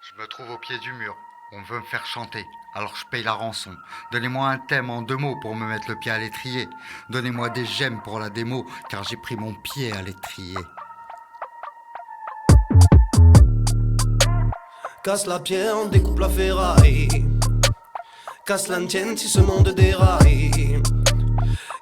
Je me trouve au pied du mur. On veut me faire chanter, alors je paye la rançon. Donnez-moi un thème en 2 mots pour me mettre le pied à l'étrier. Donnez-moi des gemmes pour la démo, car j'ai pris mon pied à l'étrier. Casse la pierre, découpe la ferraille. Casse l'antienne si ce monde déraille.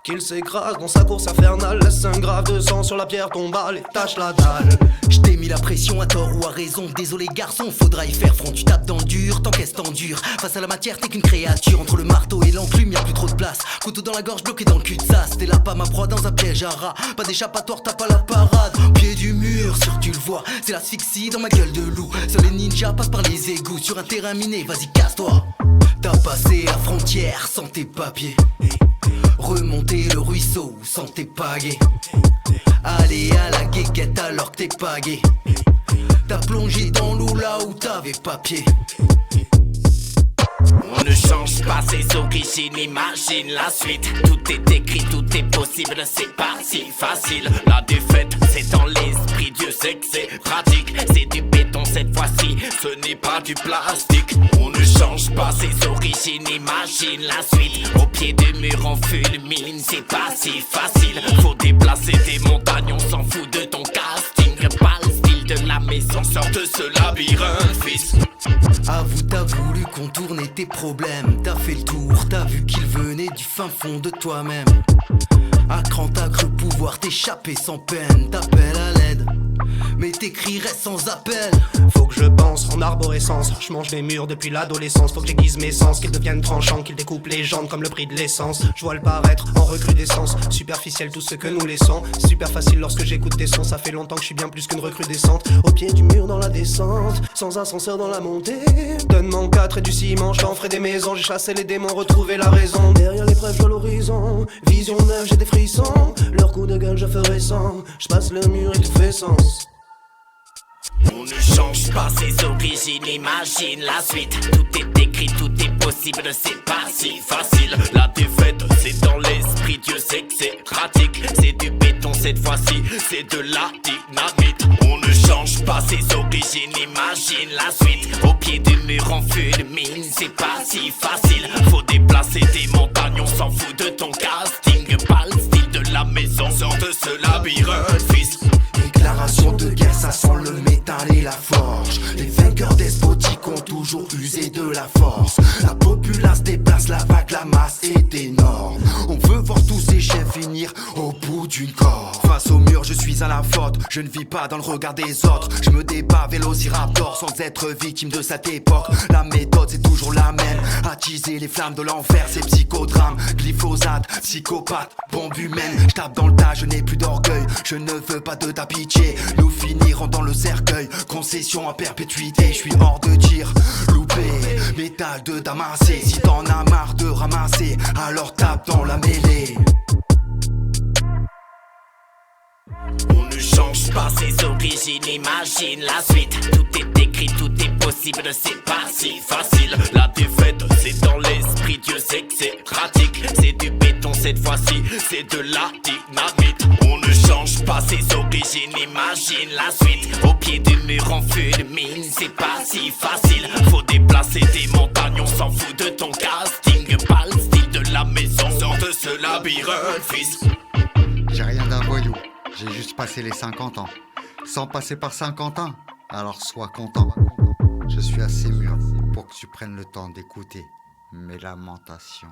Qu'il s'écrase dans sa course infernale. Laisse un grave de sang sur la pierre tombale et tâche la dalle. Je t'ai mis la pression à tort ou à raison. Désolé garçon, faudra y faire front. Tu tapes dans le dur, t'encaisses t'endures. Face à la matière, t'es qu'une créature. Entre le marteau et l'enclume, y'a plus trop de place. Couteau dans la gorge, bloqué dans le cul-de-sac. T'es là, pas ma proie dans un piège à rat. Pas d'échappatoire, t'as pas la parade. Pied du mur, sûr tu le vois. C'est l'asphyxie dans ma gueule de loup. Seuls les ninjas passent par les égouts. Sur un terrain miné, vas-y casse-toi. T'as passé la frontière sans tes papiers. Remonter le ruisseau sans tes pagaies. Aller à la guéguette alors que t'es pagué. T'as plongé dans l'eau là où t'avais papier. On ne change pas ses origines, imagine la suite. Tout est écrit, tout est possible, c'est pas si facile. La défaite, c'est dans l'esprit, Dieu sait que c'est pratique. C'est du béton cette fois-ci, ce n'est pas du plastique. On ne change pas ses origines, imagine la suite. Au pied du mur on fulmine, c'est pas si facile. Faut déplacer des montagnes, on s'en fout de ton casting. Pas le style de la maison, sors de ce labyrinthe, fils. Avoue, t'as voulu contourner tes problèmes. T'as fait le tour, t'as vu qu'il venait du fin fond de toi-même. À cran t'as cru pouvoir t'échapper sans peine. T'appelles à l'aide, mais tes cris restent sans appel. Faut que je pense en arborescence. Je mange les murs depuis l'adolescence. Faut que j'aiguise mes sens, qu'ils deviennent tranchants, qu'ils découpent les jambes comme le prix de l'essence. Je vois le paraître en recrudescence. Superficiel tout ce que nous laissons. Super facile lorsque j'écoute tes sons. Ça fait longtemps que je suis bien plus qu'une recrudescente. Au pied du mur dans la descente, sans ascenseur dans la montée. Donne-moi 4 et du ciment, je t'en ferai des maisons. J'ai chassé les démons, retrouvé la raison. Derrière l'épreuve, je vois l'horizon. Vision neuve, j'ai des frissons. Leur coup de gueule, je ferai sans. Je passe le mur et tout fait sens. On ne change pas ses origines, imagine la suite. Tout est écrit, tout est possible, c'est pas si facile. La défaite, c'est dans l'esprit, Dieu sait que c'est pratique. C'est du béton cette fois-ci, c'est de la dynamite. On ne change pas ses origines, imagine la suite. Au pied du mur on fulmine, c'est pas si facile. Faut déplacer des montagnes, on s'en fout de ton casting. Pas le style de la maison, sors de ce labyrinthe, fils. Déclaration de guerre, ça sent le métal et la forge. Les vainqueurs despotiques ont toujours usé de la force. La populace déplace la vague, la masse est énorme. On veut voir tous ces chefs finir au bout d'une corde. Face au mur, je suis à la faute. Je ne vis pas dans le regard des autres. Je me débat vélociraptor sans être victime de cette époque. La méthode c'est toujours la même. Attiser les flammes de l'enfer, c'est psychodrame. Glyphosate, psychopathe, bombe humaine. Je tape dans le tas, je n'ai plus d'orgueil. Je ne veux pas de ta pitié. Nous finirons dans le cercueil. Concession à perpétuité, je suis hors de tir. Loupé, métal de Damasé. Si t'en as marre de ramasser, alors tape dans la mêlée. On ne change pas ses origines, imagine la suite. Tout est écrit, tout est possible, c'est pas si facile. La défaite, c'est dans l'esprit, Dieu sait que c'est pratique. C'est du béton cette fois-ci, c'est de la dynamite. On ne change pas ses origines, imagine la suite. Au pied du mur on fulmine, c'est pas si facile. Faut déplacer des montagnes, on s'en fout de ton casting. Pas le style de la maison, sors de ce labyrinthe, fils. J'ai rien d'un voyou, j'ai juste passé les 50 ans. Sans passer par Saint-Quentin, alors sois content. Je suis assez mûr pour que tu prennes le temps d'écouter mes lamentations.